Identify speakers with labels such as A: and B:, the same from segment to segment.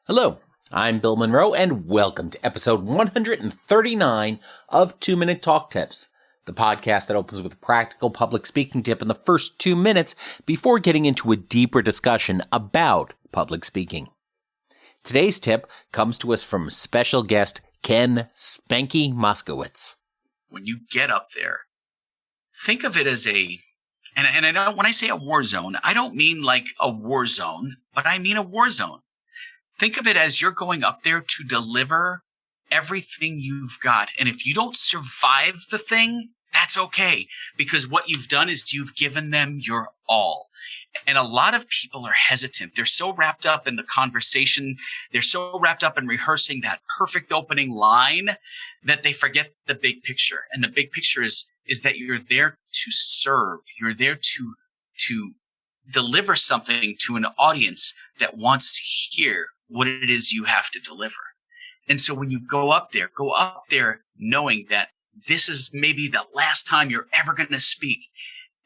A: Hello, I'm Bill Monroe, and welcome to episode 139 of 2 Minute Talk Tips, the podcast that opens with a practical public speaking tip in the first 2 minutes before getting into a deeper discussion about public speaking. Today's tip comes to us from special guest Ken Spanky Moscowitz.
B: When you get up there, think of it as and I don't, when I say a war zone, I don't mean like a war zone, but I mean a war zone. Think of it as you're going up there to deliver everything you've got. And if you don't survive the thing, that's okay. Because what you've done is you've given them your all. And a lot of people are hesitant. They're so wrapped up in the conversation. They're so wrapped up in rehearsing that perfect opening line that they forget the big picture. And the big picture is that you're there to serve. You're there to deliver something to an audience that wants to hear what it is you have to deliver. And so when you go up there knowing that this is maybe the last time you're ever going to speak,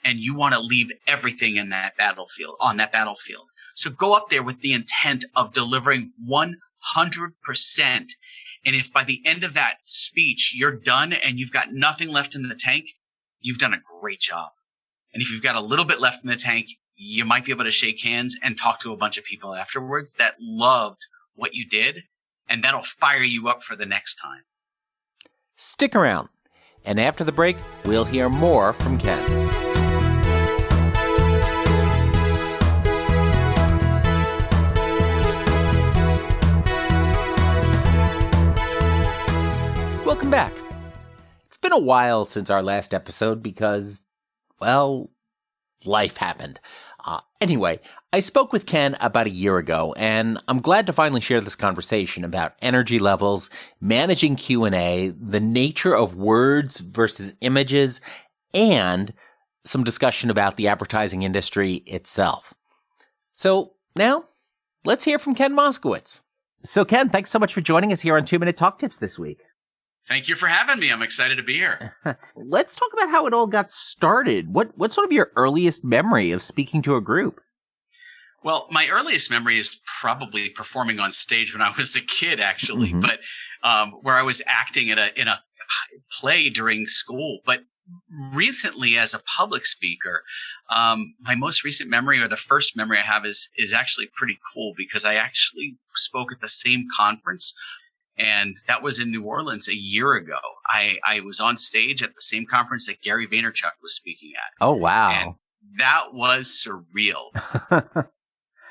B: and you want to leave everything on that battlefield. So go up there with the intent of delivering 100%. And if by the end of that speech you're done and you've got nothing left in the tank, you've done a great job. And if you've got a little bit left in the tank, you might be able to shake hands and talk to a bunch of people afterwards that loved what you did, and that'll fire you up for the next time.
A: Stick around, and after the break, we'll hear more from Ken. Welcome back. It's been a while since our last episode because, well, life happened. Anyway, I spoke with Ken about a year ago, and I'm glad to finally share this conversation about energy levels, managing Q&A, the nature of words versus images, and some discussion about the advertising industry itself. So now, let's hear from Ken Moscowitz. So Ken, thanks so much for joining us here on 2 Minute Talk Tips this week.
B: Thank you for having me. I'm excited to be here.
A: Let's talk about how it all got started. What's sort of your earliest memory of speaking to a group?
B: Well, my earliest memory is probably performing on stage when I was a kid, actually, but where I was acting in a play during school. But recently, as a public speaker, my most recent memory, or the first memory I have, is actually pretty cool because I actually spoke at the same conference. And that was in New Orleans a year ago. I was on stage at the same conference that Gary Vaynerchuk was speaking at.
A: Oh, wow.
B: And that was surreal.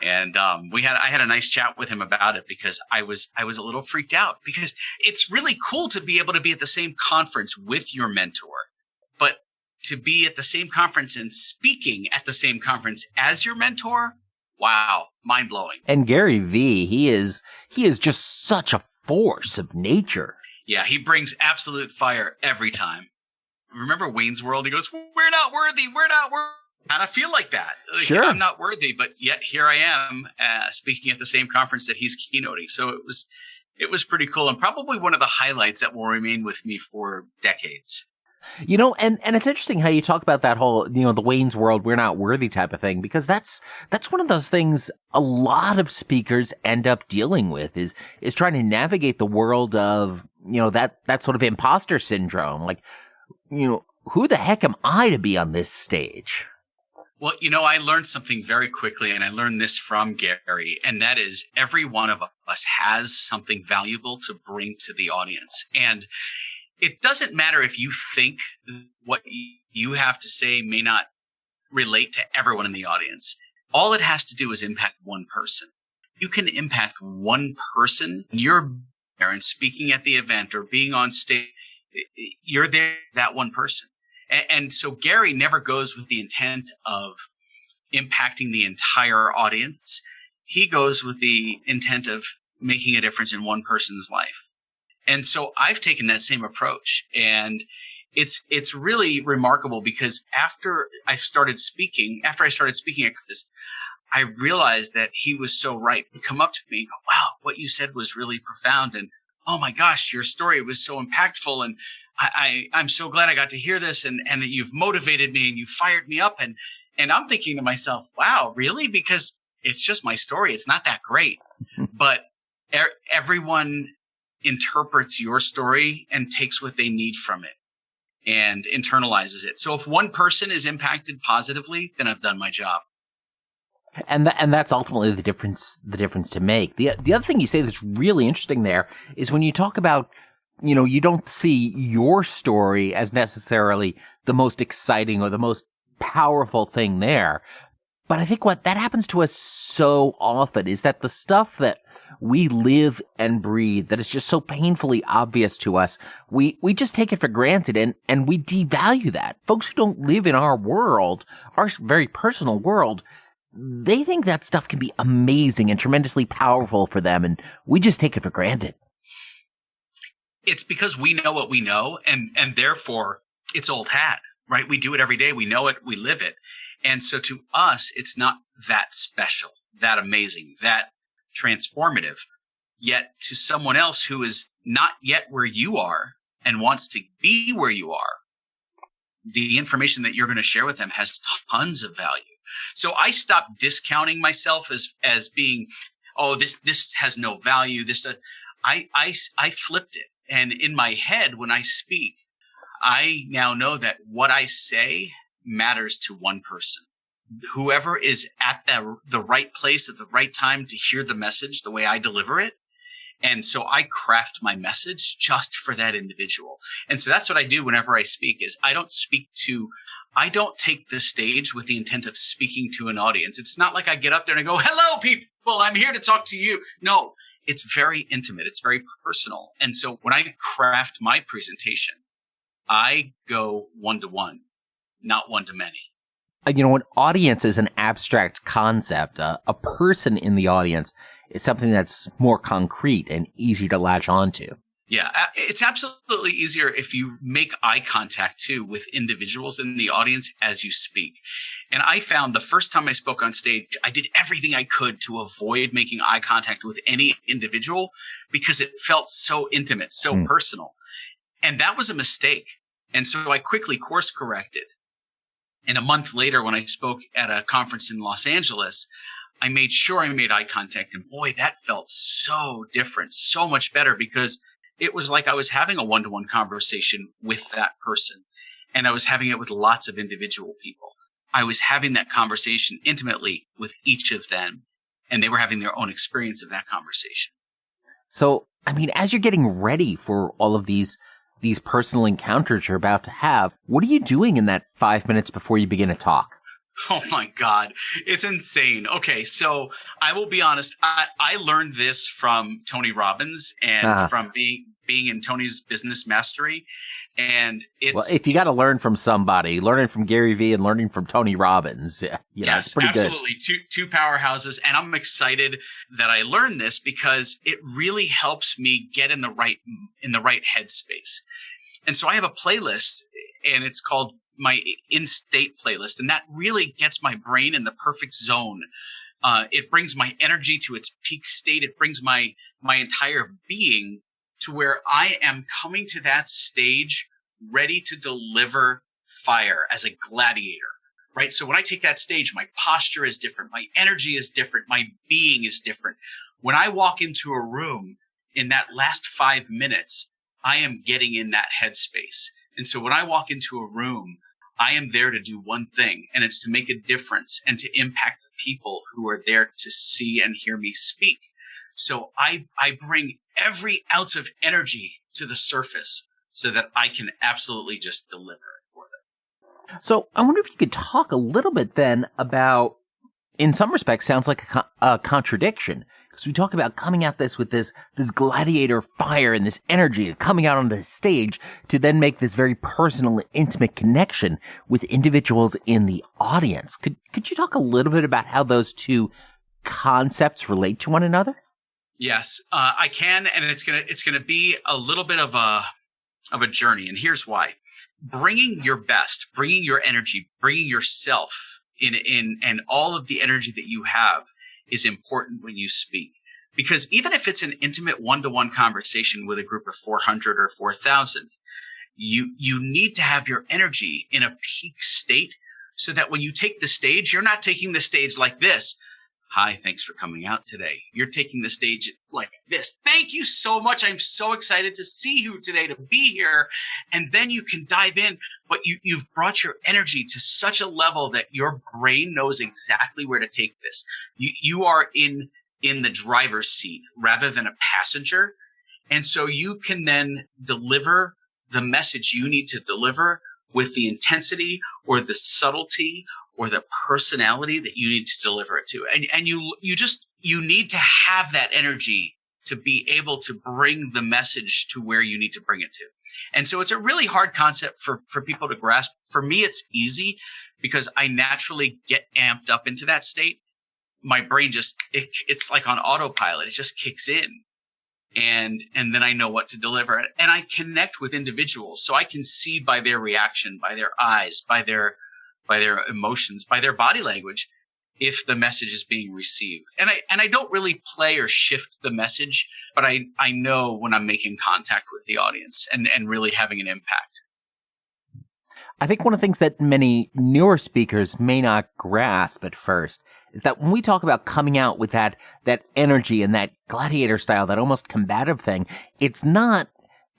B: And I had a nice chat with him about it because I was a little freaked out because it's really cool to be able to be at the same conference with your mentor, but to be at the same conference and speaking at the same conference as your mentor, wow, mind blowing.
A: And Gary V, he is just such a force of nature.
B: Yeah, he brings absolute fire every time. Remember Wayne's World? He goes, "We're not worthy. We're not worthy." And I feel like that. Like,
A: sure.
B: I'm not worthy, but yet here I am speaking at the same conference that he's keynoting. So it was pretty cool, and probably one of the highlights that will remain with me for decades.
A: You know, and it's interesting how you talk about that whole, the Wayne's World, we're not worthy type of thing, because that's one of those things a lot of speakers end up dealing with is trying to navigate the world of, that sort of imposter syndrome. Like, who the heck am I to be on this stage?
B: Well, I learned something very quickly, and I learned this from Gary, and that is every one of us has something valuable to bring to the audience. And it doesn't matter if you think what you have to say may not relate to everyone in the audience. All it has to do is impact one person. You can impact one person. You're there and speaking at the event or being on stage. You're there, that one person. And so Gary never goes with the intent of impacting the entire audience. He goes with the intent of making a difference in one person's life. And so I've taken that same approach, and it's really remarkable because after I started speaking at this, I realized that he was so right. He'd come up to me and go, "Wow, what you said was really profound. And oh my gosh, your story was so impactful. And I'm so glad I got to hear this, and you've motivated me and you fired me up." And I'm thinking to myself, wow, really? Because it's just my story. It's not that great. But Everyone interprets your story and takes what they need from it and internalizes it. So if one person is impacted positively, then I've done my job.
A: And that's ultimately the difference to make. The other thing you say that's really interesting there is when you talk about, you don't see your story as necessarily the most exciting or the most powerful thing there. But I think what that happens to us so often is that the stuff that we live and breathe that is just so painfully obvious to us, we just take it for granted and we devalue that. Folks who don't live in our world, our very personal world, they think that stuff can be amazing and tremendously powerful for them, and we just take it for granted.
B: It's because we know what we know, and therefore it's old hat, right? We do it every day. We know it. We live it. And so to us, it's not that special, that amazing, that transformative. Yet to someone else who is not yet where you are and wants to be where you are, the information that you're going to share with them has tons of value. So I stopped discounting myself as being, oh, this has no value. I flipped it. And in my head, when I speak, I now know that what I say matters to one person. Whoever is at the right place at the right time to hear the message the way I deliver it. And so I craft my message just for that individual. And so that's what I do whenever I speak is I don't take the stage with the intent of speaking to an audience. It's not like I get up there and I go, hello, people, I'm here to talk to you. No, it's very intimate. It's very personal. And so when I craft my presentation, I go one-to-one, not one-to-many.
A: An audience is an abstract concept. A person in the audience is something that's more concrete and easy to latch onto.
B: Yeah, it's absolutely easier if you make eye contact, too, with individuals in the audience as you speak. And I found the first time I spoke on stage, I did everything I could to avoid making eye contact with any individual because it felt so intimate, so personal. And that was a mistake. And so I quickly course corrected. And a month later, when I spoke at a conference in Los Angeles, I made sure I made eye contact. And boy, that felt so different, so much better because it was like I was having a one-to-one conversation with that person. And I was having it with lots of individual people. I was having that conversation intimately with each of them. And they were having their own experience of that conversation.
A: So, as you're getting ready for all of these personal encounters you're about to have, what are you doing in that 5 minutes before you begin to talk?
B: Oh my God, it's insane. Okay, so I will be honest. I learned this from Tony Robbins and from being in Tony's Business Mastery. And
A: if you got to learn from somebody, learning from Gary Vee and learning from Tony Robbins,
B: yes,
A: it's pretty
B: absolutely.
A: good.
B: Two powerhouses. And I'm excited that I learned this because it really helps me get in the right headspace. And so I have a playlist and it's called my in-state playlist. And that really gets my brain in the perfect zone. It brings my energy to its peak state. It brings my entire being to where I am coming to that stage ready to deliver fire as a gladiator, right? So when I take that stage, my posture is different. My energy is different. My being is different. When I walk into a room in that last 5 minutes, I am getting in that headspace. And so when I walk into a room, I am there to do one thing, and it's to make a difference and to impact the people who are there to see and hear me speak. So I bring every ounce of energy to the surface so that I can absolutely just deliver it for them.
A: So I wonder if you could talk a little bit then about, in some respects, sounds like a contradiction. Because we talk about coming at this with this gladiator fire and this energy, coming out on the stage to then make this very personal, intimate connection with individuals in the audience. Could you talk a little bit about how those two concepts relate to one another?
B: Yes, I can, and it's gonna be a little bit of a journey, and here's why: bringing your best, bringing your energy, bringing yourself in, and all of the energy that you have is important when you speak, because even if it's an intimate one-to-one conversation with a group of 400 or 4,000, you need to have your energy in a peak state so that when you take the stage, you're not taking the stage like this. Hi, thanks for coming out today. You're taking the stage like this. Thank you so much. I'm so excited to see you today, to be here. And then you can dive in, but you've brought your energy to such a level that your brain knows exactly where to take this. You are in the driver's seat rather than a passenger. And so you can then deliver the message you need to deliver with the intensity or the subtlety or the personality that you need to deliver it to. And you need to have that energy to be able to bring the message to where you need to bring it to. And so it's a really hard concept for people to grasp. For me, it's easy because I naturally get amped up into that state. My brain it's like on autopilot. It just kicks in. And then I know what to deliver. And I connect with individuals. So I can see by their reaction, by their eyes, by their emotions, by their body language, if the message is being received. And I don't really play or shift the message, but I know when I'm making contact with the audience and really having an impact.
A: I think one of the things that many newer speakers may not grasp at first is that when we talk about coming out with that energy and that gladiator style, that almost combative thing, it's not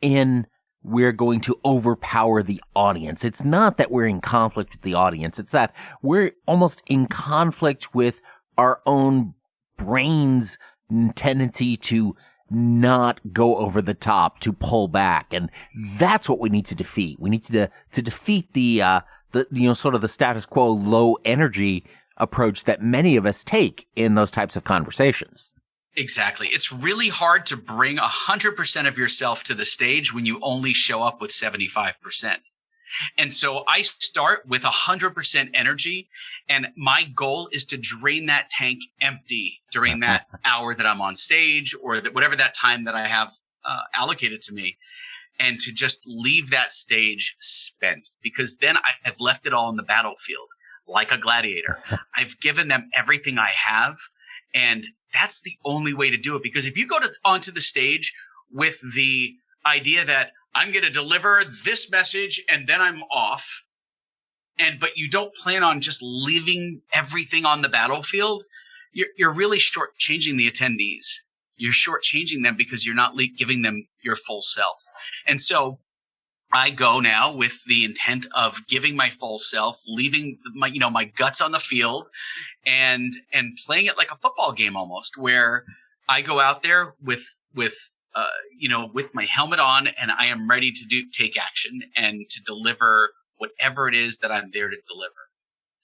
A: in we're going to overpower the audience. It's not that we're in conflict with the audience. It's that we're almost in conflict with our own brain's tendency to not go over the top, to pull back. And that's what we need to defeat. We need to defeat the sort of the status quo low energy approach that many of us take in those types of conversations.
B: Exactly. It's really hard to bring 100% of yourself to the stage when you only show up with 75%. And so I start with 100% energy, and my goal is to drain that tank empty during that hour that I'm on stage or whatever that time that I have allocated to me, and to just leave that stage spent, because then I have left it all on the battlefield like a gladiator. I've given them everything I have, and that's the only way to do it. Because if you go onto the stage with the idea that I'm going to deliver this message and then I'm off, but you don't plan on just leaving everything on the battlefield, you're really shortchanging the attendees. You're shortchanging them because you're not giving them your full self. And so I go now with the intent of giving my full self, leaving my guts on the field, and playing it like a football game almost, where I go out there with my helmet on, and I am ready to take action and to deliver whatever it is that I'm there to deliver.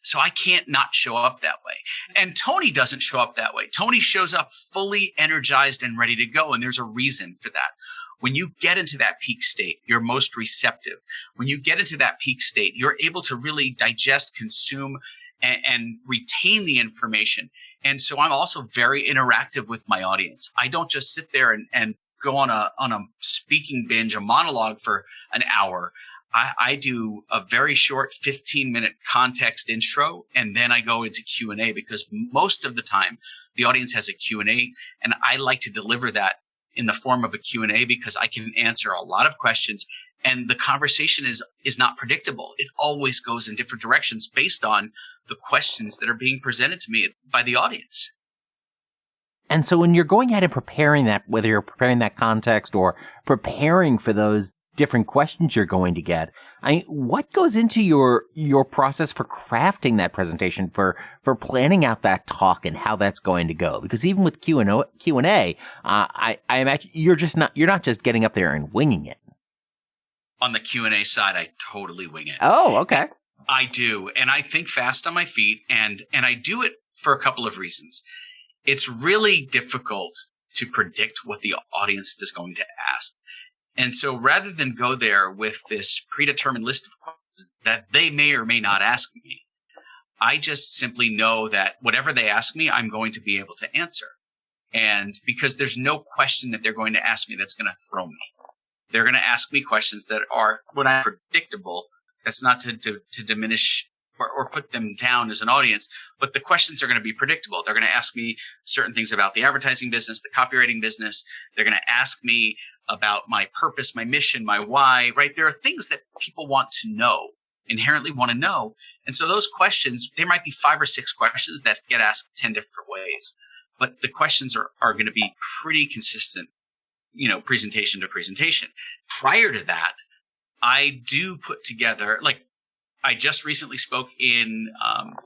B: So I can't not show up that way. And Tony doesn't show up that way. Tony shows up fully energized and ready to go. And there's a reason for that. When you get into that peak state, you're most receptive. When you get into that peak state, you're able to really digest, consume, and retain the information. And so I'm also very interactive with my audience. I don't just sit there and go on a speaking binge, a monologue for an hour. I do a very short 15-minute context intro, and then I go into Q&A, because most of the time the audience has a Q&A, and I like to deliver that in the form of a Q&A because I can answer a lot of questions, and the conversation is not predictable. It always goes in different directions based on the questions that are being presented to me by the audience.
A: And so when you're going ahead and preparing that, whether you're preparing that context or preparing for those different questions you're going to get, what goes into your process for crafting that presentation, for planning out that talk and how that's going to go? Because even with Q&A, I imagine you're not just getting up there and winging it.
B: On the Q&A side, I totally wing it.
A: Oh, okay.
B: I do. And I think fast on my feet, and I do it for a couple of reasons. It's really difficult to predict what the audience is going to ask. And so rather than go there with this predetermined list of questions that they may or may not ask me, I just simply know that whatever they ask me, I'm going to be able to answer. And because there's no question that they're going to ask me that's going to throw me. They're going to ask me questions that are when I'm predictable. That's not to diminish or put them down as an audience, but the questions are going to be predictable. They're going to ask me certain things about the advertising business, the copywriting business. They're going to ask me about my purpose, my mission, my why, right? There are things that people want to know. inherently want to know. And so those questions, there might be 5 or 6 questions that get asked 10 different ways, but the questions are going to be pretty consistent, presentation to presentation. Prior to that, I do put together, like I just recently spoke in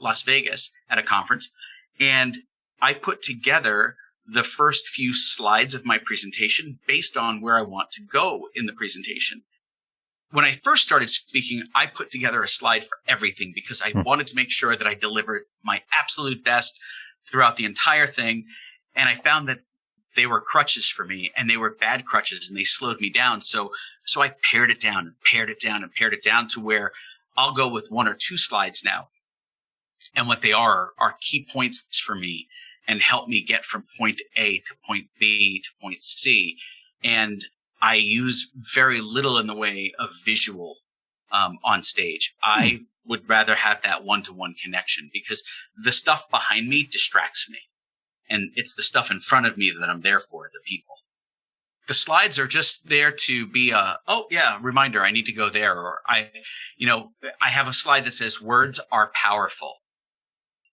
B: Las Vegas at a conference, and I put together the first few slides of my presentation based on where I want to go in the presentation. When I first started speaking, I put together a slide for everything because I wanted to make sure that I delivered my absolute best throughout the entire thing. And I found that they were crutches for me, and they were bad crutches, and they slowed me down. So I pared it down and pared it down and pared it down to where I'll go with 1 or 2 slides now. And what they are key points for me and help me get from point A to point B to point C. And I use very little in the way of visual on stage. I would rather have that one-to-one connection because the stuff behind me distracts me. And it's the stuff in front of me that I'm there for, the people. The slides are just there to be reminder, I need to go there. Or I have a slide that says words are powerful.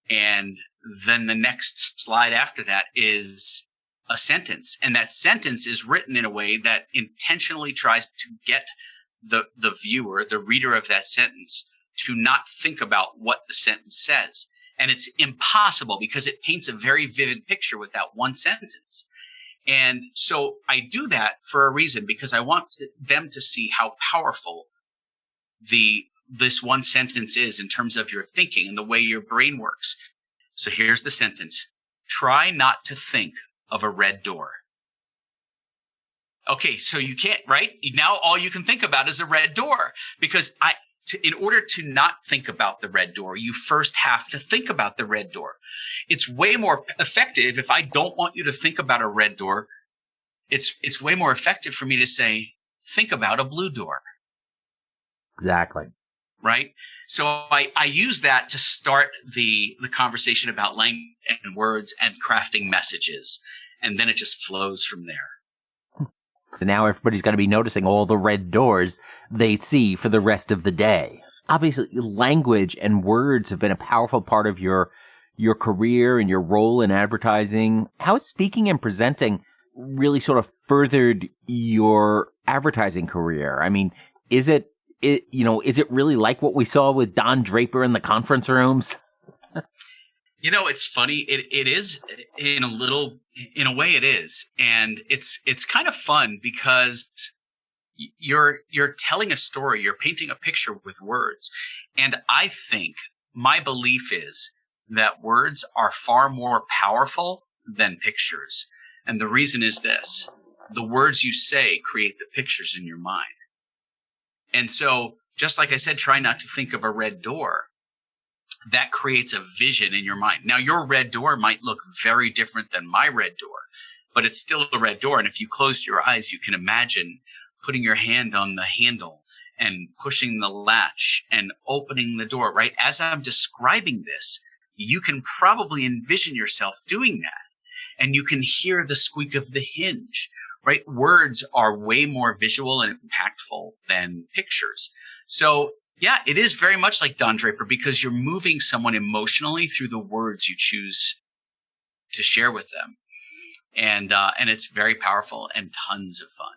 B: And then the next slide after that is a sentence. And that sentence is written in a way that intentionally tries to get the viewer, the reader of that sentence, to not think about what the sentence says. And it's impossible because it paints a very vivid picture with that one sentence. And so I do that for a reason, because I want them to see how powerful this one sentence is in terms of your thinking and the way your brain works. So here's the sentence. Try not to think of a red door. Okay, so you can't, right? Now all you can think about is a red door, because in order to not think about the red door, you first have to think about the red door. It's way more effective if I don't want you to think about a red door. It's way more effective for me to say, think about a blue door.
A: Exactly.
B: Right? So I use that to start the conversation about language and words and crafting messages. And then it just flows from there.
A: Now everybody's going to be noticing all the red doors they see for the rest of the day. Obviously, language and words have been a powerful part of your career and your role in advertising. How has speaking and presenting really sort of furthered your advertising career? I mean, is it really like what we saw with Don Draper in the conference rooms?
B: It's funny. It is in a way it is. And it's kind of fun because you're telling a story, you're painting a picture with words. And I think my belief is that words are far more powerful than pictures. And the reason is this: the words you say create the pictures in your mind. And so, just like I said, try not to think of a red door. That creates a vision in your mind. Now, your red door might look very different than my red door, but it's still a red door. And if you close your eyes, you can imagine putting your hand on the handle and pushing the latch and opening the door, right? As I'm describing this, you can probably envision yourself doing that. And you can hear the squeak of the hinge, right? Words are way more visual and impactful than pictures. So yeah, it is very much like Don Draper, because you're moving someone emotionally through the words you choose to share with them. And it's very powerful and tons of fun.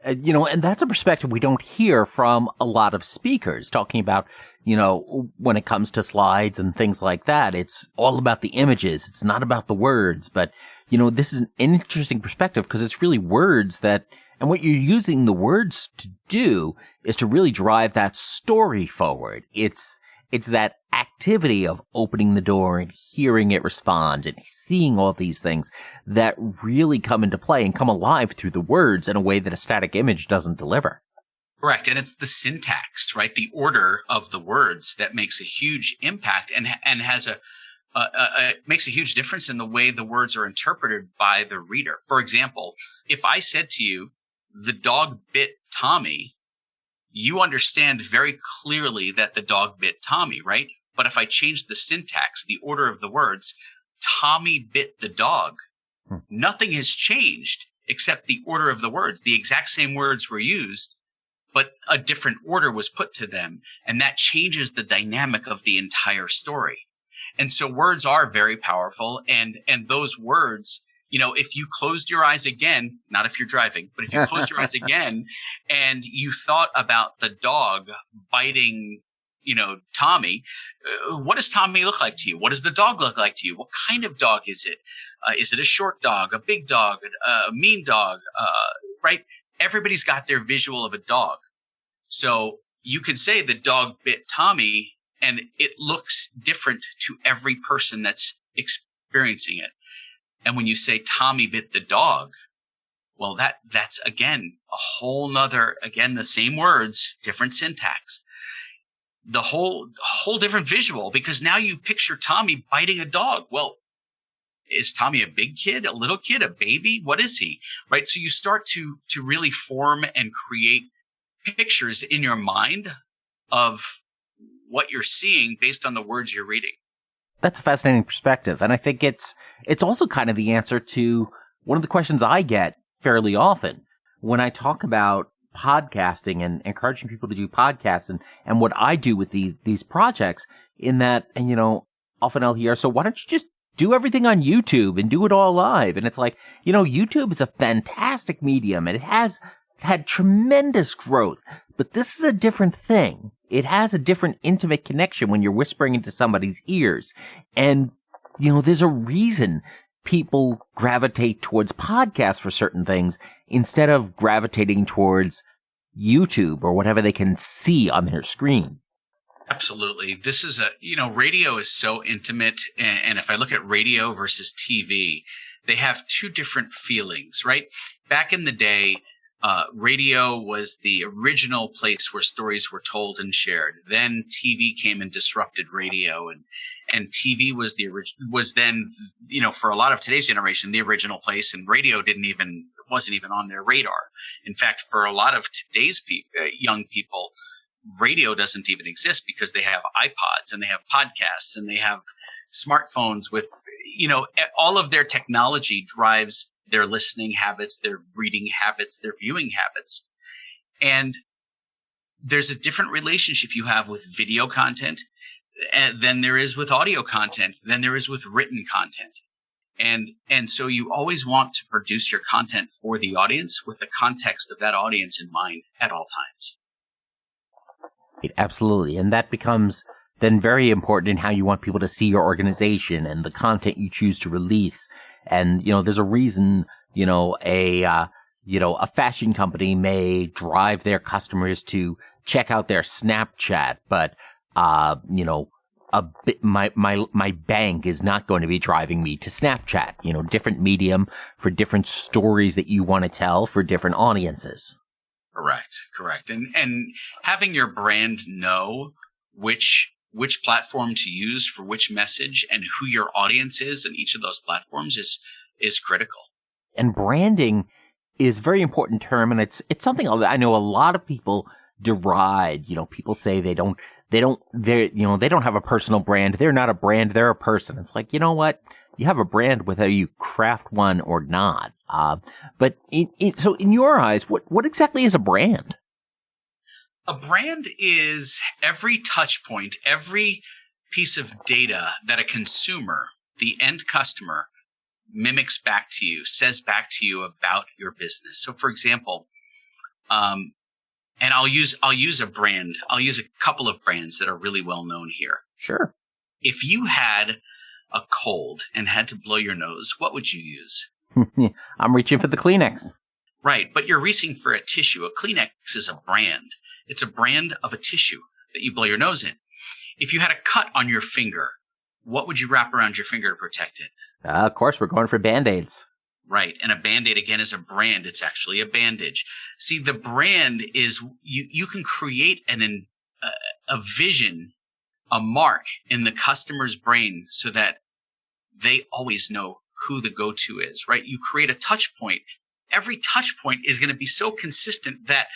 A: And that's a perspective we don't hear from a lot of speakers talking about, when it comes to slides and things like that. It's all about the images. It's not about the words. But, this is an interesting perspective because it's really words and what you're using the words to do is to really drive that story forward. It's that activity of opening the door and hearing it respond and seeing all these things that really come into play and come alive through the words in a way that a static image doesn't deliver.
B: Correct. And it's the syntax, right? The order of the words that makes a huge impact and has makes a huge difference in the way the words are interpreted by the reader. For example, if I said to you, the dog bit Tommy, you understand very clearly that the dog bit Tommy, right? But if I change the syntax, the order of the words, Tommy bit the dog, nothing has changed except the order of the words. The exact same words were used, but a different order was put to them. And that changes the dynamic of the entire story. And so words are very powerful. And those words, if you closed your eyes again, not if you're driving, but if you closed your eyes again and you thought about the dog biting, Tommy, what does Tommy look like to you? What does the dog look like to you? What kind of dog is it? Is it a short dog, a big dog, a mean dog, right? Everybody's got their visual of a dog. So you can say the dog bit Tommy and it looks different to every person that's experiencing it. And when you say Tommy bit the dog, well, that's again, a whole nother, again, the same words, different syntax, the whole different visual, because now you picture Tommy biting a dog. Well, is Tommy a big kid, a little kid, a baby? What is he? Right. So you start to really form and create pictures in your mind of what you're seeing based on the words you're reading.
A: That's a fascinating perspective. And I think it's also kind of the answer to one of the questions I get fairly often when I talk about podcasting and encouraging people to do podcasts and what I do with these projects, in that, and often I'll hear, so why don't you just do everything on YouTube and do it all live? And it's like, YouTube is a fantastic medium and it has had tremendous growth, but this is a different thing. It has a different intimate connection when you're whispering into somebody's ears. And, there's a reason people gravitate towards podcasts for certain things instead of gravitating towards YouTube or whatever they can see on their screen.
B: Absolutely. This is radio is so intimate. And if I look at radio versus TV, they have two different feelings, right? Back in the day, radio was the original place where stories were told and shared. Then TV came and disrupted radio, and TV was then, for a lot of today's generation, the original place, and radio wasn't even on their radar. In fact, for a lot of today's young people, radio doesn't even exist because they have iPods and they have podcasts and they have smartphones with, all of their technology drives their listening habits, their reading habits, their viewing habits. And there's a different relationship you have with video content than there is with audio content, than there is with written content. And so you always want to produce your content for the audience with the context of that audience in mind at all times.
A: Absolutely. And that becomes then very important in how you want people to see your organization and the content you choose to release. And, there's a reason, a fashion company may drive their customers to check out their Snapchat, but, my bank is not going to be driving me to Snapchat, different medium for different stories that you want to tell for different audiences.
B: Correct. And having your brand know which platform to use for which message and who your audience is in each of those platforms is critical.
A: And branding is a very important term, and it's something that I know a lot of people deride. People say they don't have a personal brand. They're not a brand. They're a person. It's like, you know what? You have a brand whether you craft one or not. But so in your eyes, what exactly is a brand?
B: A brand is every touch point, every piece of data that a consumer, the end customer, mimics back to you, says back to you about your business. So for example, and I'll use a brand. I'll use a couple of brands that are really well known here.
A: Sure.
B: If you had a cold and had to blow your nose, what would you use?
A: I'm reaching for the Kleenex.
B: Right, but you're reaching for a tissue. A Kleenex is a brand. It's a brand of a tissue that you blow your nose in. If you had a cut on your finger, what would you wrap around your finger to protect it?
A: Of course, we're going for Band-Aids.
B: Right. And a Band-Aid, again, is a brand. It's actually a bandage. See, the brand is you can create a vision, a mark in the customer's brain so that they always know who the go-to is, right? You create a touch point. Every touch point is going to be so consistent that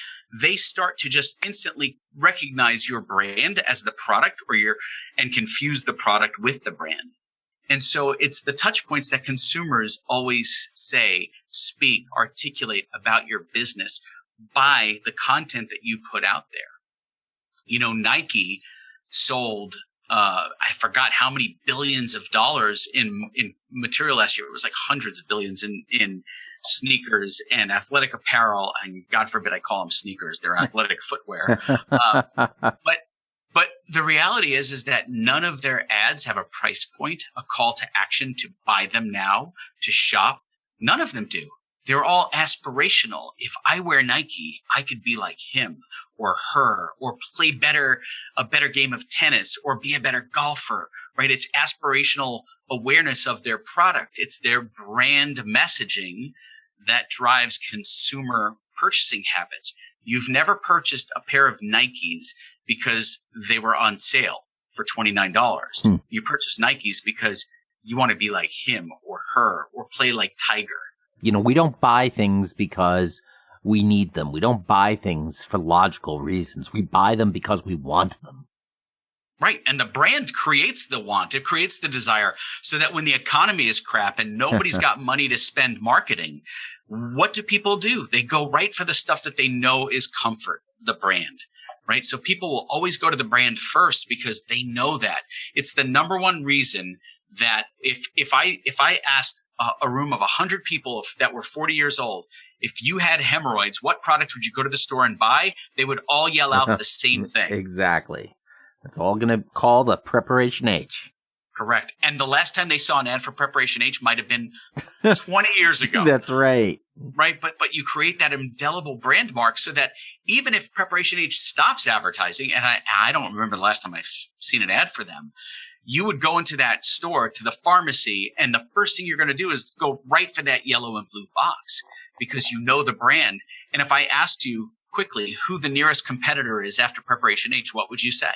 B: they start to just instantly recognize your brand as the product and confuse the product with the brand. And so it's the touch points that consumers always say, speak, articulate about your business. by the content that you put out there. You know, Nike sold, I forgot how many billions of dollars in material last year. It was like hundreds of billions in sneakers and athletic apparel. And God forbid I call them sneakers. They're athletic footwear. But the reality is that none of their ads have a price point, a call to action to buy them now, to shop. None of them do. They're all aspirational. If I wear Nike, I could be like him or her, or play a better game of tennis, or be a better golfer, right? It's aspirational awareness of their product. It's their brand messaging that drives consumer purchasing habits. You've never purchased a pair of Nikes because they were on sale for $29. You purchase Nikes because you want to be like him or her, or play like Tiger.
A: You know, we don't buy things because we need them. We don't buy things for logical reasons. We buy them because we want them.
B: Right. And the brand creates the want. It creates the desire, so that when the economy is crap and nobody's got money to spend marketing, what do people do? They go right for the stuff that they know is comfort, the brand. Right. So people will always go to the brand first because they know that. It's the number one reason that if I asked a room of 100 people that were 40 years old, if you had hemorrhoids, what product would you go to the store and buy? They would all yell out the same thing.
A: Exactly. That's all going to call the Preparation H.
B: Correct. And the last time they saw an ad for Preparation H might have been 20 years ago.
A: That's right.
B: Right. But you create that indelible brand mark so that even if Preparation H stops advertising, and I don't remember the last time I've seen an ad for them, you would go into that store, to the pharmacy, and the first thing you're going to do is go right for that yellow and blue box because you know the brand. And if I asked you quickly who the nearest competitor is after Preparation H, what would you say?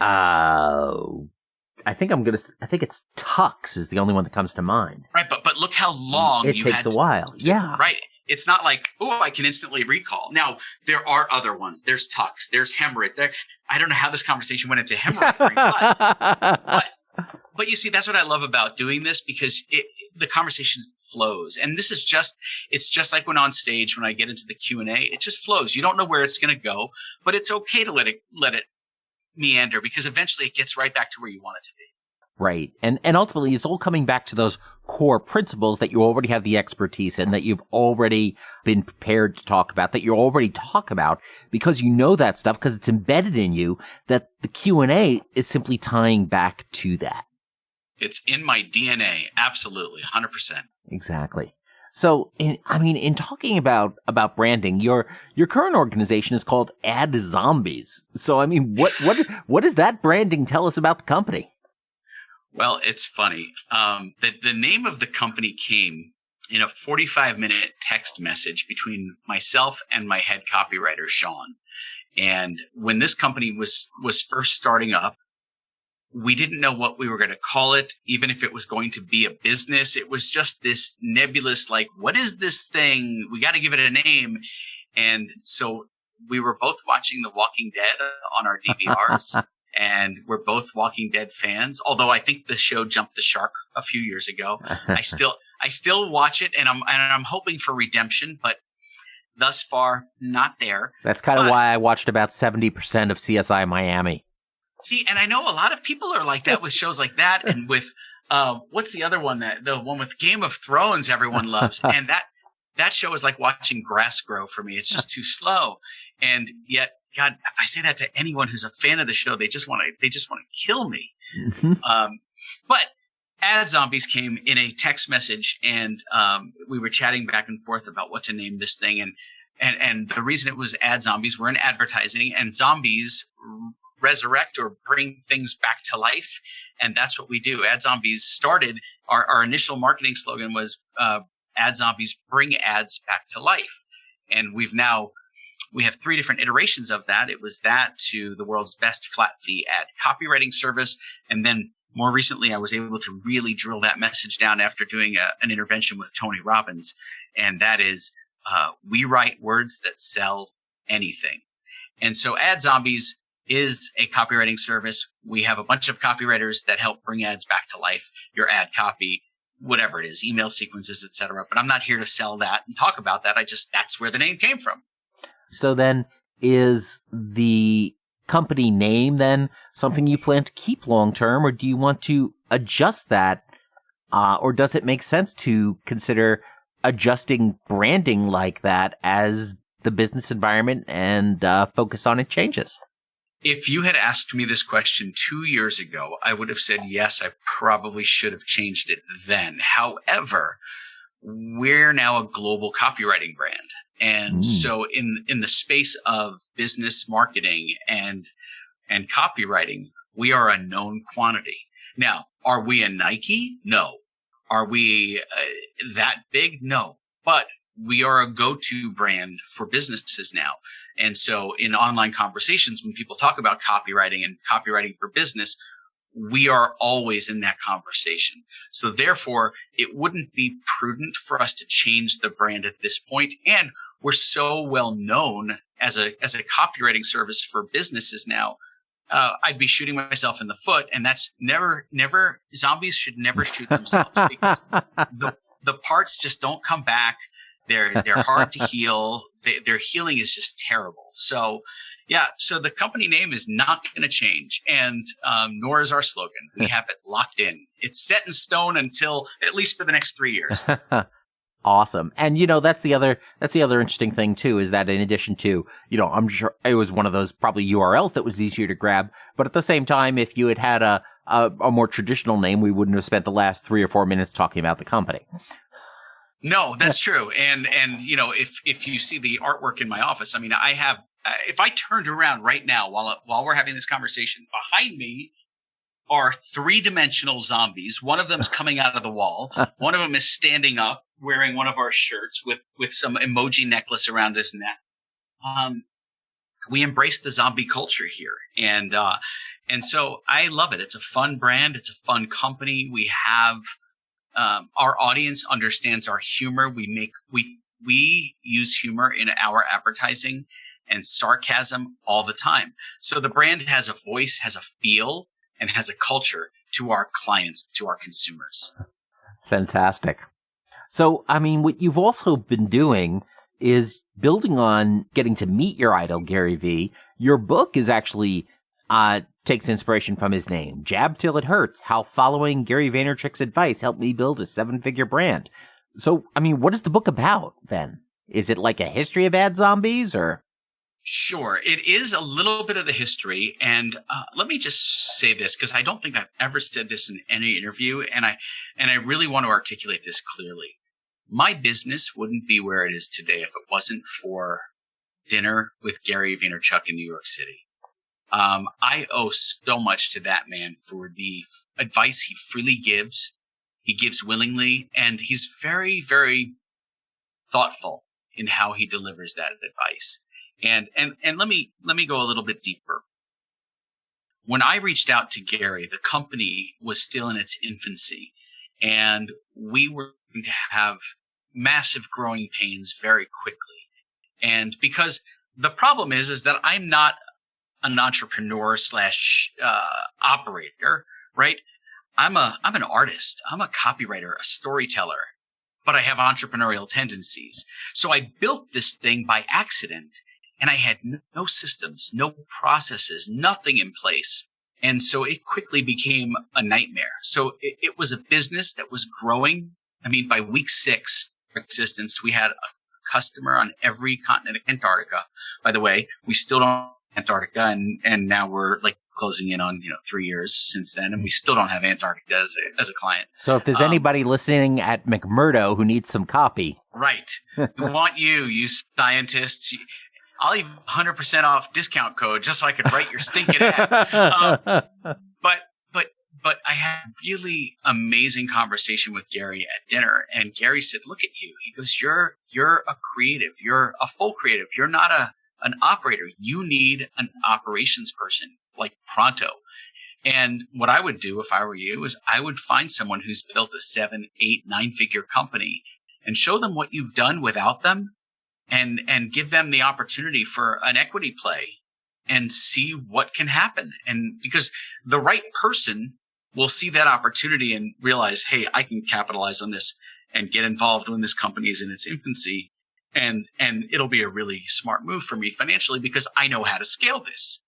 A: I think it's Tux is the only one that comes to mind.
B: Right, but look how long
A: it takes a while. Yeah.
B: Right. It's not like, oh, I can instantly recall. Now, there are other ones. There's Tux, there's Hemorrhoid. I don't know how this conversation went into hemorrhoid, but you see, that's what I love about doing this, because the conversation flows. And this is it's just like when on stage, when I get into the Q&A, it just flows. You don't know where it's going to go, but it's okay to let it meander, because eventually it gets right back to where you want it to be.
A: Right. And ultimately, it's all coming back to those core principles that you already have the expertise in, that you've already been prepared to talk about, that you already talk about, because you know that stuff, because it's embedded in you, that the Q&A is simply tying back to that.
B: It's in my DNA. Absolutely. 100%. Exactly.
A: So, in talking about branding, your current organization is called Ad Zombies. So, what does that branding tell us about the company?
B: Well, it's funny. The name of the company came in a 45-minute text message between myself and my head copywriter, Sean. And when this company was first starting up, we didn't know what we were going to call it, even if it was going to be a business. It was just this nebulous, like, what is this thing? We got to give it a name. And so we were both watching The Walking Dead on our DVRs. And we're both Walking Dead fans, although I think the show jumped the shark a few years ago. I still watch it, and I'm hoping for redemption, but thus far, not there.
A: That's kind of why I watched about 70% of CSI Miami.
B: See, and I know a lot of people are like that with shows like that, and with what's the other one, the one with Game of Thrones everyone loves, and that show is like watching grass grow for me. It's just too slow, and yet, God, if I say that to anyone who's a fan of the show, they just want to kill me. Mm-hmm. But Ad Zombies came in a text message, and we were chatting back and forth about what to name this thing. And the reason it was Ad Zombies, we're in advertising, and zombies resurrect or bring things back to life. And that's what we do. Ad Zombies started, our initial marketing slogan was Ad Zombies bring ads back to life. And we have 3 different iterations of that. It was that to the world's best flat fee ad copywriting service. And then more recently, I was able to really drill that message down after doing an intervention with Tony Robbins. And that is, we write words that sell anything. And so Ad Zombies is a copywriting service. We have a bunch of copywriters that help bring ads back to life, your ad copy. whatever it is, email sequences, etc. But I'm not here to sell that and talk about that. That's where the name came from.
A: So then, is the company name then something you plan to keep long term, or do you want to adjust that? Or does it make sense to consider adjusting branding like that as the business environment and focus on it changes?
B: If you had asked me this question 2 years ago, I would have said, yes, I probably should have changed it then. However, we're now a global copywriting brand. And so in the space of business marketing and copywriting, we are a known quantity. Now, are we a Nike? No. Are we that big? No. But we are a go-to brand for businesses now. And so in online conversations, when people talk about copywriting and copywriting for business, we are always in that conversation. So therefore, it wouldn't be prudent for us to change the brand at this point. And we're so well known as a copywriting service for businesses now. I'd be shooting myself in the foot, and that's never, zombies should never shoot themselves because the parts just don't come back. They're hard to heal. Their healing is just terrible. So, yeah. So the company name is not going to change, and nor is our slogan. We have it locked in. It's set in stone until at least for the next 3 years.
A: Awesome. And, that's the other interesting thing too, is that in addition to, I'm sure it was one of those probably URLs that was easier to grab. But at the same time, if you had a more traditional name, we wouldn't have spent the last 3 or 4 minutes talking about the company.
B: No, that's true. And, if you see the artwork in my office, I mean, I have, if I turned around right now while we're having this conversation, behind me are 3-dimensional zombies. One of them's coming out of the wall. One of them is standing up, wearing one of our shirts with some emoji necklace around his neck. We embrace the zombie culture here. And so I love it. It's a fun brand. It's a fun company. We have, our audience understands our humor. We use humor in our advertising and sarcasm all the time. So the brand has a voice, has a feel, and has a culture to our clients, to our consumers.
A: Fantastic. So, I mean, what you've also been doing is building on getting to meet your idol, Gary Vee. Your book is actually takes inspiration from his name. Jab Till It Hurts, How Following Gary Vaynerchuk's Advice Helped Me Build a 7-Figure Brand. So, I mean, what is the book about then? Is it like a history of ad zombies or?
B: Sure. It is a little bit of the history. And let me just say this, because I don't think I've ever said this in any interview. And I really want to articulate this clearly. My business wouldn't be where it is today if it wasn't for dinner with Gary Vaynerchuk in New York City. I owe so much to that man for the advice he freely gives. He gives willingly, and he's very, very thoughtful in how he delivers that advice. And let me go a little bit deeper. When I reached out to Gary, the company was still in its infancy, and we were going to have massive growing pains very quickly. And because the problem is that I'm not an entrepreneur / operator, right? I'm an artist. I'm a copywriter, a storyteller, but I have entrepreneurial tendencies. So I built this thing by accident, and I had no systems, no processes, nothing in place. And so it quickly became a nightmare. So it was a business that was growing. I mean, by week 6 of existence, we had a customer on every continent, Antarctica. By the way, we still don't have Antarctica, and now we're like closing in on 3 years since then, and we still don't have Antarctica as a client.
A: So if there's anybody listening at McMurdo who needs some copy,
B: right? We want you scientists. I'll leave 100% off discount code just so I can write your stinking ad. But I had a really amazing conversation with Gary at dinner, and Gary said, "Look at you." He goes, "You're a creative. You're a full creative. You're not an operator. You need an operations person like pronto." And what I would do if I were you is I would find someone who's built a 7, 8, 9-figure company and show them what you've done without them, and give them the opportunity for an equity play and see what can happen. And because the right person will see that opportunity and realize, hey, I can capitalize on this and get involved when this company is in its infancy. And it'll be a really smart move for me financially because I know how to scale this.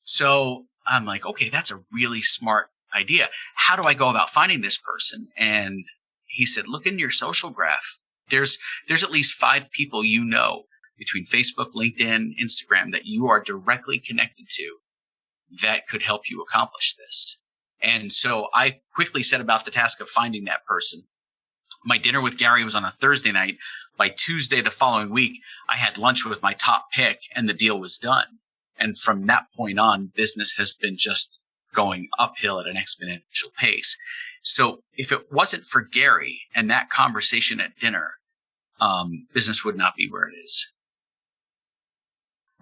B: So I'm like, okay, that's a really smart idea. How do I go about finding this person? And he said, look in your social graph. There's at least 5 people you know between Facebook, LinkedIn, Instagram that you are directly connected to that could help you accomplish this. And so I quickly set about the task of finding that person. My dinner with Gary was on a Thursday night. By Tuesday the following week, I had lunch with my top pick and the deal was done. And from that point on, business has been just going uphill at an exponential pace. So if it wasn't for Gary and that conversation at dinner, business would not be where it is.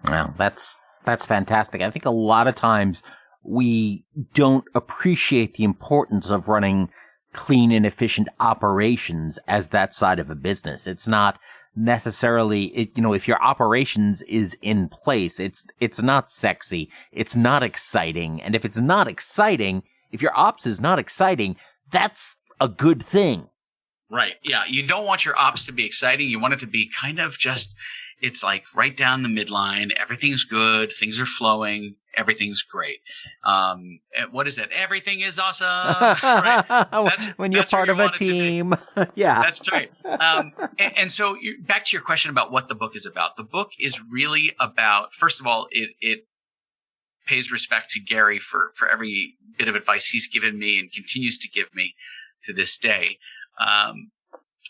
A: Well, that's fantastic. I think a lot of times we don't appreciate the importance of running clean and efficient operations as that side of a business. It's not necessarily, if your operations is in place, it's not sexy. It's not exciting. And if it's not exciting, if your ops is not exciting, that's a good thing.
B: Right. Yeah. You don't want your ops to be exciting. You want it to be kind of just, it's like right down the midline. Everything's good. Things are flowing. Everything's great. What is it? Everything is awesome. Right?
A: When you're part of a team. Yeah.
B: That's right. And so back to your question about what the book is about. The book is really about, first of all, it pays respect to Gary for every bit of advice he's given me and continues to give me to this day.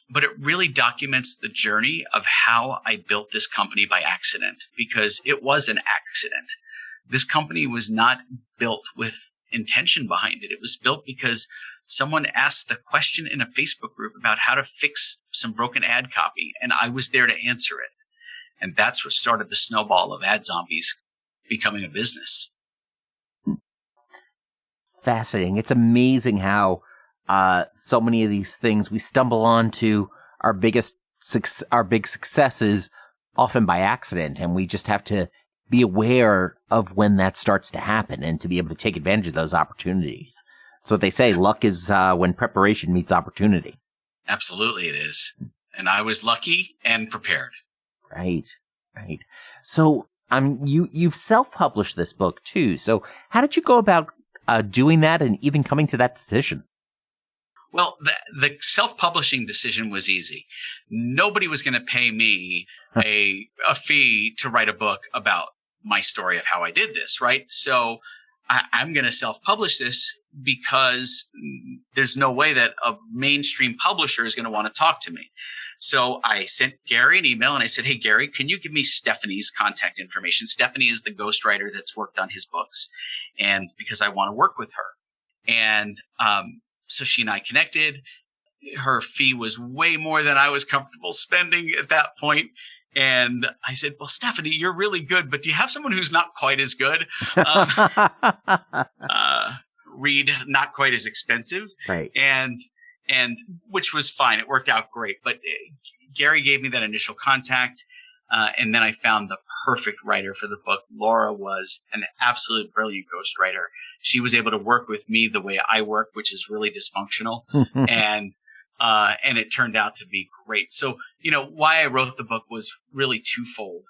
B: But it really documents the journey of how I built this company by accident, because it was an accident. This company was not built with intention behind it. It was built because someone asked a question in a Facebook group about how to fix some broken ad copy, and I was there to answer it. And that's what started the snowball of Ad Zombies becoming a business.
A: Fascinating. It's amazing how so many of these things we stumble onto our big successes often by accident, and we just have to be aware of when that starts to happen and to be able to take advantage of those opportunities. So what they say, luck is when preparation meets opportunity.
B: Absolutely it is. And I was lucky and prepared.
A: Right. So you've self-published this book too. So how did you go about doing that and even coming to that decision?
B: Well, the self-publishing decision was easy. Nobody was going to pay me a fee to write a book about my story of how I did this, right? So I'm going to self-publish this because there's no way that a mainstream publisher is going to want to talk to me. So I sent Gary an email and I said, hey, Gary, can you give me Stephanie's contact information? Stephanie is the ghostwriter that's worked on his books, and because I want to work with her. And so she and I connected. Her fee was way more than I was comfortable spending at that point. And I said, well, Stephanie, you're really good, but do you have someone who's not quite as good? Read, not quite as expensive.
A: Right.
B: And which was fine. It worked out great. But Gary gave me that initial contact. And then I found the perfect writer for the book. Laura was an absolute brilliant ghostwriter. She was able to work with me the way I work, which is really dysfunctional. And it turned out to be great. So, why I wrote the book was really twofold.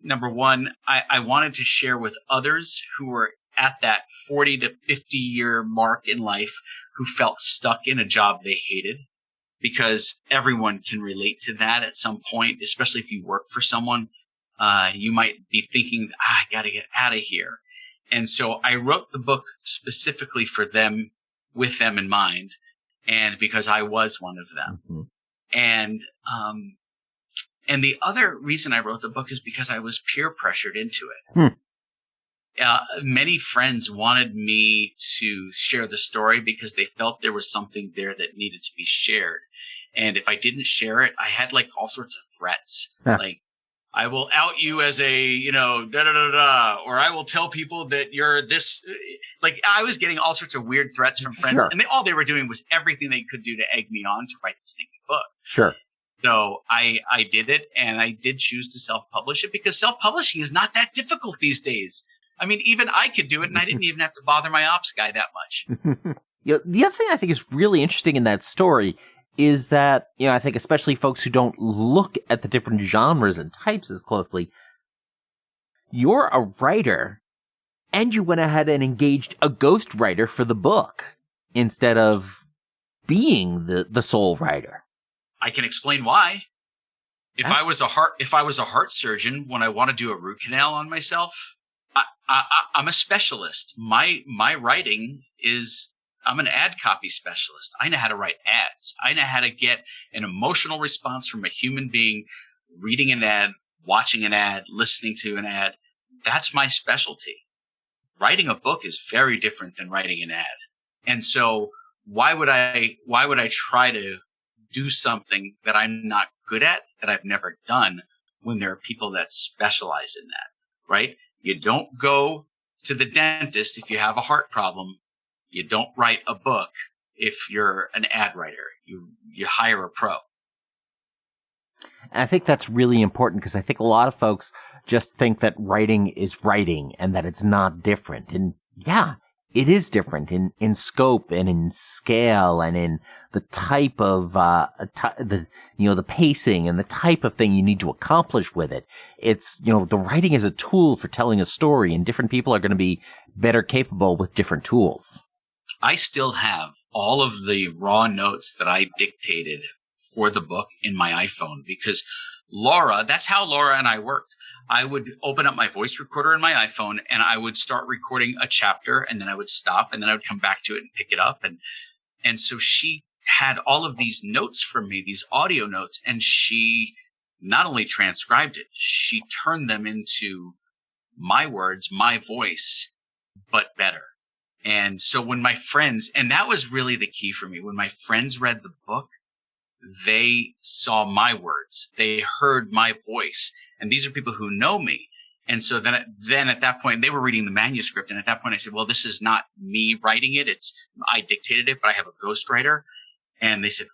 B: Number one, I wanted to share with others who were at that 40 to 50 year mark in life who felt stuck in a job they hated, because everyone can relate to that at some point, especially if you work for someone. You might be thinking, I got to get out of here. And so I wrote the book specifically for them, with them in mind, and because I was one of them. Mm-hmm. And the other reason I wrote the book is because I was peer pressured into it. Many friends wanted me to share the story because they felt there was something there that needed to be shared. And if I didn't share it, I had like all sorts of threats. Like, I will out you as a, or I will tell people that you're this. Like, I was getting all sorts of weird threats from friends. Sure. And all they were doing was everything they could do to egg me on to write this stinking book.
A: Sure.
B: So I did it, and I did choose to self-publish it because self-publishing is not that difficult these days. I mean, even I could do it, and I didn't even have to bother my ops guy that much.
A: The other thing I think is really interesting in that story is that, I think especially folks who don't look at the different genres and types as closely, you're a writer, and you went ahead and engaged a ghostwriter for the book instead of being the sole writer.
B: I can explain why. If I was a heart surgeon, when I want to do a root canal on myself, I'm a specialist. My writing is, I'm an ad copy specialist. I know how to write ads. I know how to get an emotional response from a human being reading an ad, watching an ad, listening to an ad. That's my specialty. Writing a book is very different than writing an ad. And so why would I try to do something that I'm not good at, that I've never done, when there are people that specialize in that, right? You don't go to the dentist if you have a heart problem. You don't write a book if you're an ad writer. You hire a pro.
A: And I think that's really important because I think a lot of folks just think that writing is writing and that it's not different. And yeah, it is different in scope and in scale and in the type of, the pacing and the type of thing you need to accomplish with it. It's, the writing is a tool for telling a story, and different people are going to be better capable with different tools.
B: I still have all of the raw notes that I dictated for the book in my iPhone because that's how Laura and I worked. I would open up my voice recorder in my iPhone and I would start recording a chapter, and then I would stop, and then I would come back to it and pick it up. And so she had all of these notes from me, these audio notes, and she not only transcribed it, she turned them into my words, my voice, but better. And so when my friends, and that was really the key for me, when my friends read the book, they saw my words, they heard my voice. And these are people who know me. And so then at that point, they were reading the manuscript. And at that point, I said, well, this is not me writing it. I dictated it, but I have a ghostwriter. And they said,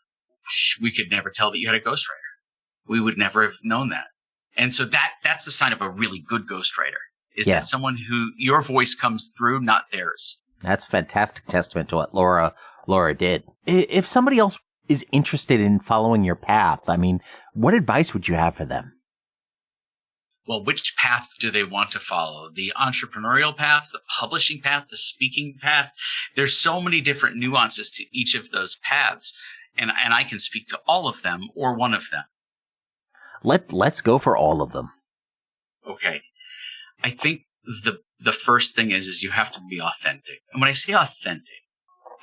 B: we could never tell that you had a ghostwriter. We would never have known that. And so that's the sign of a really good ghostwriter, is that someone who your voice comes through, not theirs.
A: That's a fantastic testament to what Laura did. If somebody else is interested in following your path, I mean, what advice would you have for them?
B: Well, which path do they want to follow? The entrepreneurial path, the publishing path, the speaking path? There's so many different nuances to each of those paths, and I can speak to all of them or one of them.
A: Let's go for all of them.
B: Okay. I think the first thing is you have to be authentic. And when I say authentic,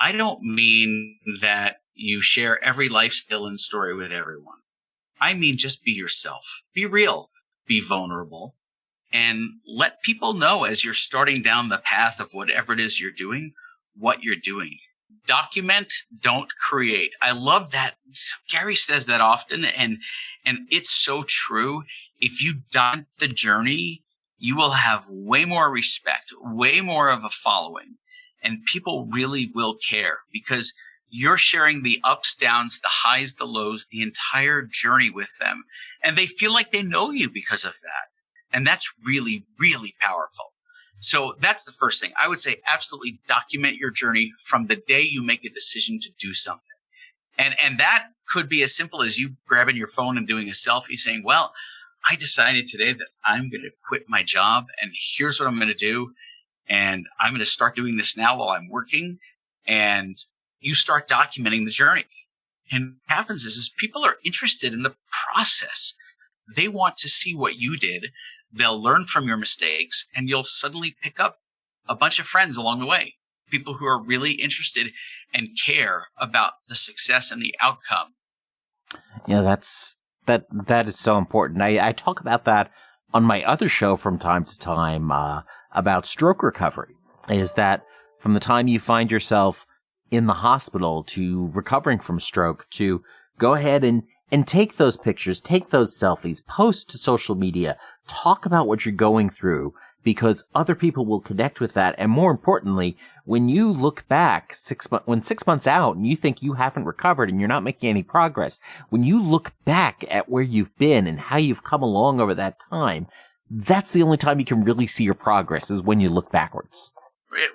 B: I don't mean that you share every life skill and story with everyone. I mean, just be yourself. Be real. Be vulnerable. And let people know as you're starting down the path of whatever it is you're doing, what you're doing. Document, don't create. I love that. Gary says that often, and it's so true. If you document the journey, you will have way more respect, way more of a following, and people really will care because you're sharing the ups, downs, the highs, the lows, the entire journey with them. And they feel like they know you because of that. And that's really, really powerful. So that's the first thing. I would say absolutely document your journey from the day you make a decision to do something. And that could be as simple as you grabbing your phone and doing a selfie saying, well, I decided today that I'm going to quit my job and here's what I'm going to do. And I'm going to start doing this now while I'm working. And you start documenting the journey. And what happens is people are interested in the process. They want to see what you did. They'll learn from your mistakes, and you'll suddenly pick up a bunch of friends along the way, people who are really interested and care about the success and the outcome.
A: Yeah, that is so important. I talk about that on my other show from time to time about stroke recovery, is that from the time you find yourself in the hospital to recovering from stroke, to go ahead and take those pictures, take those selfies, post to social media, talk about what you're going through, because other people will connect with that. And more importantly, when you look back 6 months out and you think you haven't recovered and you're not making any progress, when you look back at where you've been and how you've come along over that time, that's the only time you can really see your progress is when you look backwards.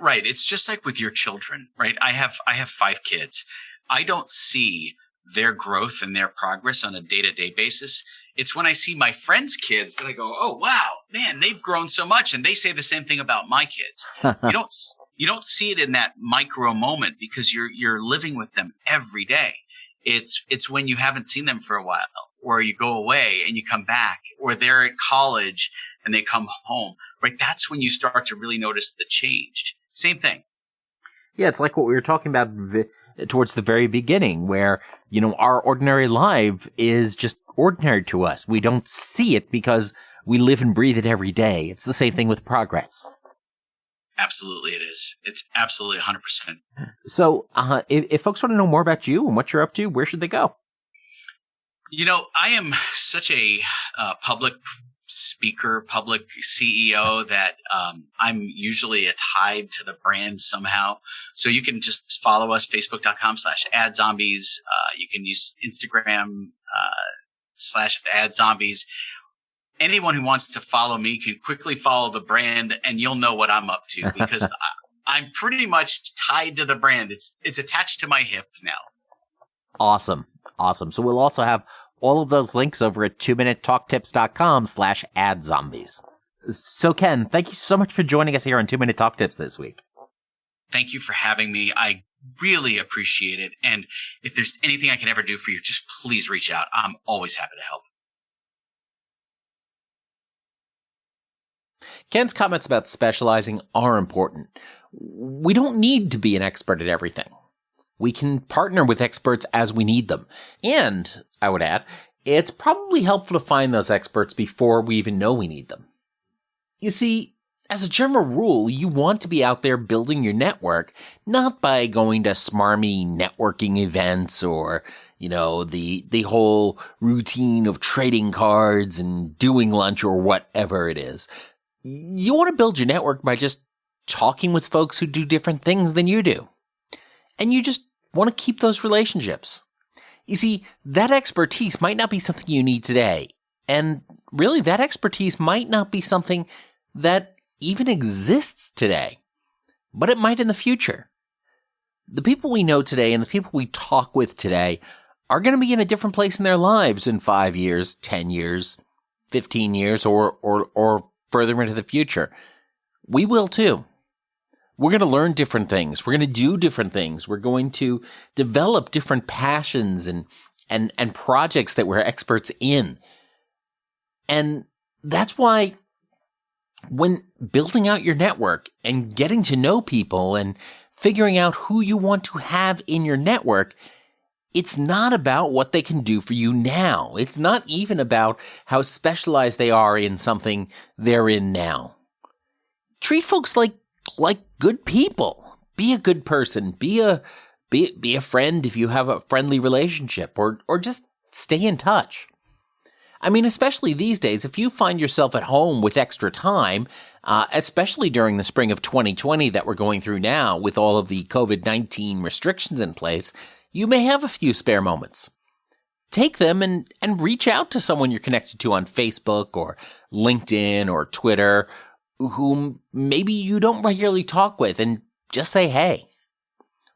B: Right. It's just like with your children, right? I have 5 kids. I don't see their growth and their progress on a day-to-day basis. It's when I see my friends' kids that I go, oh, wow, man, they've grown so much. And they say the same thing about my kids. You don't see it in that micro moment because you're living with them every day. It's when you haven't seen them for a while, or you go away and you come back, or they're at college and they come home, right? That's when you start to really notice the change. Same thing.
A: Yeah, it's like what we were talking about towards the very beginning, where, our ordinary life is just ordinary to us. We don't see it because we live and breathe it every day. It's the same thing with progress.
B: Absolutely, it is. It's absolutely 100%.
A: So, if folks want to know more about you and what you're up to, where should they go?
B: I am such a public speaker, public CEO that I'm usually tied to the brand somehow. So you can just follow us, facebook.com/AdZombies. You can use Instagram /AdZombies. Anyone who wants to follow me can quickly follow the brand, and you'll know what I'm up to because I'm pretty much tied to the brand. It's attached to my hip now.
A: Awesome. So we'll also have all of those links over at 2minutetalktips.com/AdZombies. So Ken, thank you so much for joining us here on 2 Minute Talk Tips this week.
B: Thank you for having me. I really appreciate it. And if there's anything I can ever do for you, just please reach out. I'm always happy to help.
A: Ken's comments about specializing are important. We don't need to be an expert at everything. We can partner with experts as we need them. And, I would add, it's probably helpful to find those experts before we even know we need them. You see, as a general rule, you want to be out there building your network, not by going to smarmy networking events or, the whole routine of trading cards and doing lunch or whatever it is. You want to build your network by just talking with folks who do different things than you do. And you just want to keep those relationships. You see, that expertise might not be something you need today. And really, that expertise might not be something that even exists today. But it might in the future. The people we know today and the people we talk with today are going to be in a different place in their lives in 5 years, 10 years, 15 years, or further into the future. We will too. We're going to learn different things. We're going to do different things. We're going to develop different passions and projects that we're experts in. And that's why when building out your network and getting to know people and figuring out who you want to have in your network, it's not about what they can do for you now. It's not even about how specialized they are in something they're in now. Treat folks like good people. Be a good person. Be a friend if you have a friendly relationship, or just stay in touch. I mean, especially these days, if you find yourself at home with extra time, especially during the spring of 2020 that we're going through now with all of the COVID-19 restrictions in place, you may have a few spare moments. Take them and reach out to someone you're connected to on Facebook or LinkedIn or Twitter, whom maybe you don't regularly talk with, and just say hey.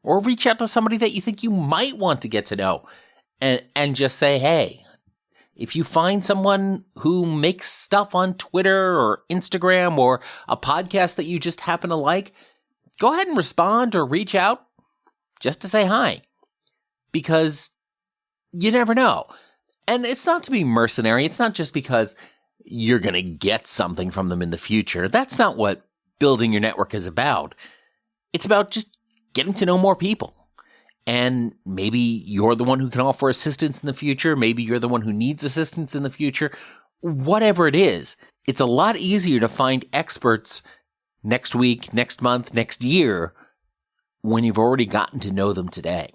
A: Or reach out to somebody that you think you might want to get to know and just say hey. If you find someone who makes stuff on Twitter or Instagram or a podcast that you just happen to like, go ahead and respond or reach out just to say hi. Because you never know. And it's not to be mercenary. It's not just because you're going to get something from them in the future. That's not what building your network is about. It's about just getting to know more people. And maybe you're the one who can offer assistance in the future. Maybe you're the one who needs assistance in the future. Whatever it is, it's a lot easier to find experts next week, next month, next year when you've already gotten to know them today.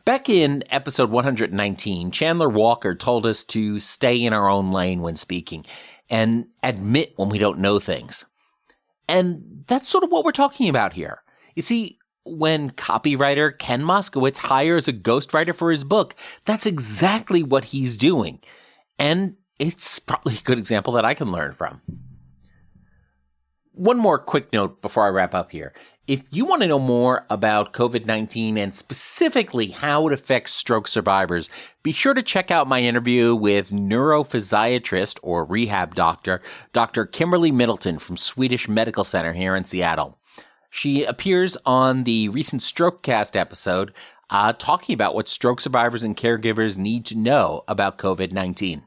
A: Back in episode 119, Chandler Walker told us to stay in our own lane when speaking and admit when we don't know things. And that's sort of what we're talking about here. You see, when copywriter Ken Moscowitz hires a ghostwriter for his book, that's exactly what he's doing. And it's probably a good example that I can learn from. One more quick note before I wrap up here. If you want to know more about COVID-19 and specifically how it affects stroke survivors, be sure to check out my interview with neurophysiatrist or rehab doctor, Dr. Kimberly Middleton from Swedish Medical Center here in Seattle. She appears on the recent Strokecast episode talking about what stroke survivors and caregivers need to know about COVID-19.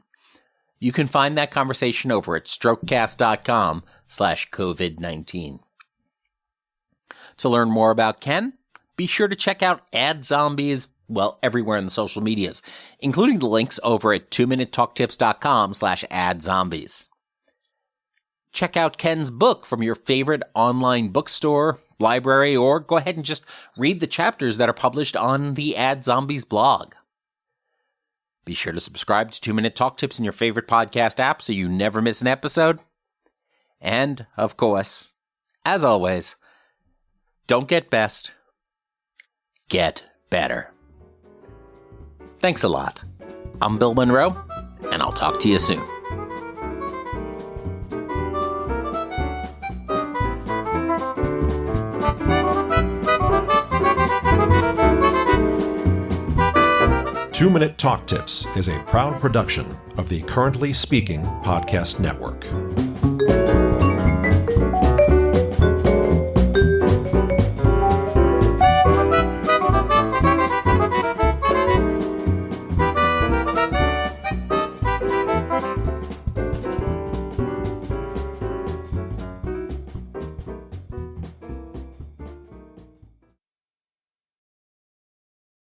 A: You can find that conversation over at strokecast.com/COVID-19. To learn more about Ken, be sure to check out Ad Zombies, everywhere in the social medias, including the links over at 2minutetalktips.com/AdZombies. Check out Ken's book from your favorite online bookstore, library, or go ahead and just read the chapters that are published on the Ad Zombies blog. Be sure to subscribe to 2 Minute Talk Tips in your favorite podcast app so you never miss an episode. And, of course, as always, don't get best, get better. Thanks a lot. I'm Bill Monroe, and I'll talk to you soon.
C: Two-Minute Talk Tips is a proud production of the Currently Speaking Podcast Network.